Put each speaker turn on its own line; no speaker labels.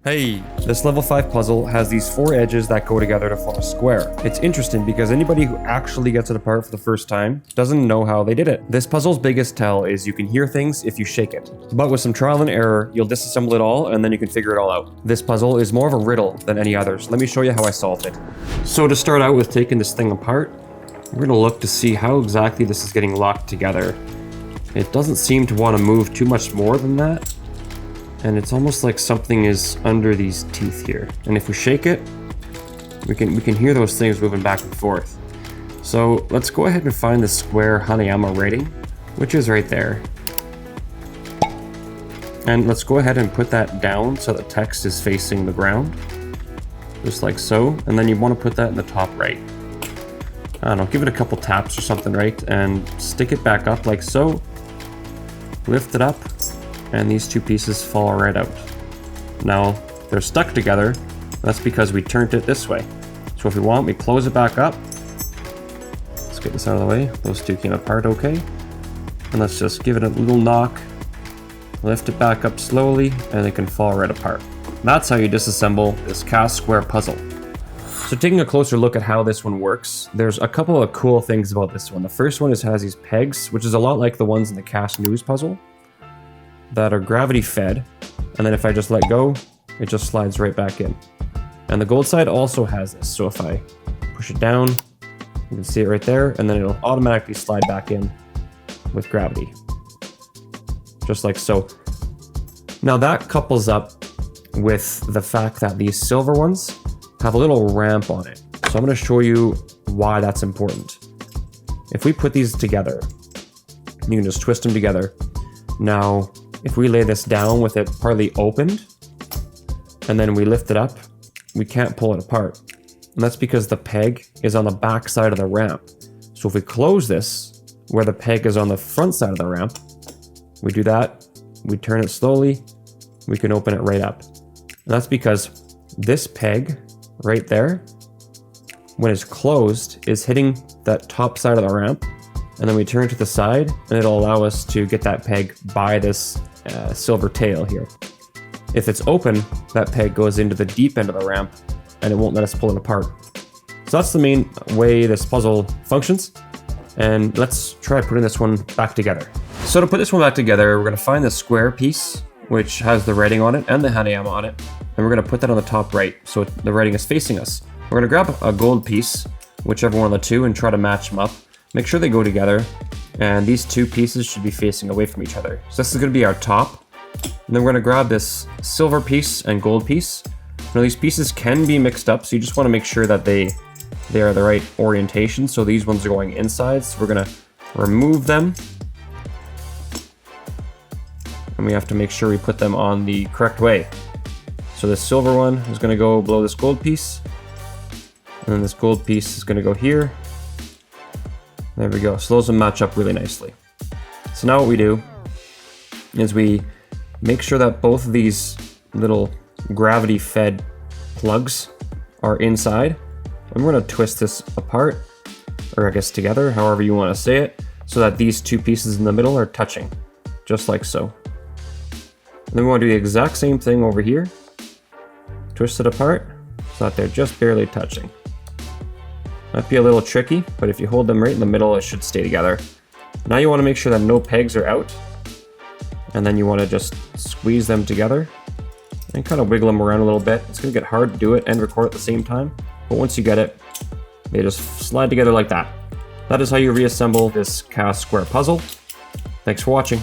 Hey, this level 5 puzzle has these 4 edges that go together to form a square. It's interesting because anybody who actually gets it apart for the first time doesn't know how they did it. This puzzle's biggest tell is you can hear things if you shake it. But with some trial and error, you'll disassemble it all and then you can figure it all out. This puzzle is more of a riddle than any others. Let me show you how I solved it. So to start out with taking this thing apart, we're going to look to see how exactly this is getting locked together. It doesn't seem to want to move too much more than that. And it's almost like something is under these teeth here. And if we shake it, we can hear those things moving back and forth. So let's go ahead and find the square Hanayama rating, which is right there. And let's go ahead and put that down so the text is facing the ground, just like so. And then you want to put that in the top right. I don't know, give it a couple taps or something, right? And stick it back up like so. Lift it up. And these two pieces fall right out. Now, they're stuck together. That's because we turned it this way. So if we want, we close it back up. Let's get this out of the way. Those two came apart okay. And let's just give it a little knock. Lift it back up slowly, and it can fall right apart. That's how you disassemble this cast square puzzle. So taking a closer look at how this one works, there's a couple of cool things about this one. The first one is it has these pegs, which is a lot like the ones in the cast news puzzle, that are gravity fed, and then if I just let go, it just slides right back in. And the gold side also has this, so if I push it down, you can see it right there, and then it'll automatically slide back in with gravity. Just like so. Now that couples up with the fact that these silver ones have a little ramp on it. So I'm going to show you why that's important. If we put these together, you can just twist them together. Now, if we lay this down with it partly opened, and then we lift it up, we can't pull it apart. And that's because the peg is on the back side of the ramp. So if we close this, where the peg is on the front side of the ramp, we do that, we turn it slowly, we can open it right up. And that's because this peg right there, when it's closed, is hitting that top side of the ramp. And then we turn it to the side, and it'll allow us to get that peg by this silver tail here. If it's open, that peg goes into the deep end of the ramp, and it won't let us pull it apart. So that's the main way this puzzle functions. And let's try putting this one back together. So to put this one back together, we're going to find the square piece, which has the writing on it and the Hanayama on it. And we're going to put that on the top right, so the writing is facing us. We're going to grab a gold piece, whichever one of the two, and try to match them up. Make sure they go together, and these two pieces should be facing away from each other. So this is going to be our top, and then we're going to grab this silver piece and gold piece. Now these pieces can be mixed up, so you just want to make sure that they are the right orientation. So these ones are going inside, so we're going to remove them. And we have to make sure we put them on the correct way. So this silver one is going to go below this gold piece, and then this gold piece is going to go here. There we go, so those will match up really nicely. So now what we do is we make sure that both of these little gravity-fed plugs are inside. And we're gonna twist this apart, or I guess together, however you wanna say it, so that these two pieces in the middle are touching, just like so. And then we wanna do the exact same thing over here. Twist it apart, so that they're just barely touching. Might be a little tricky, but if you hold them right in the middle, it should stay together. Now you want to make sure that no pegs are out, and then you want to just squeeze them together and kind of wiggle them around a little bit. It's going to get hard to do it and record at the same time, but once you get it, they just slide together like that. That is how you reassemble this cast square puzzle. Thanks for watching.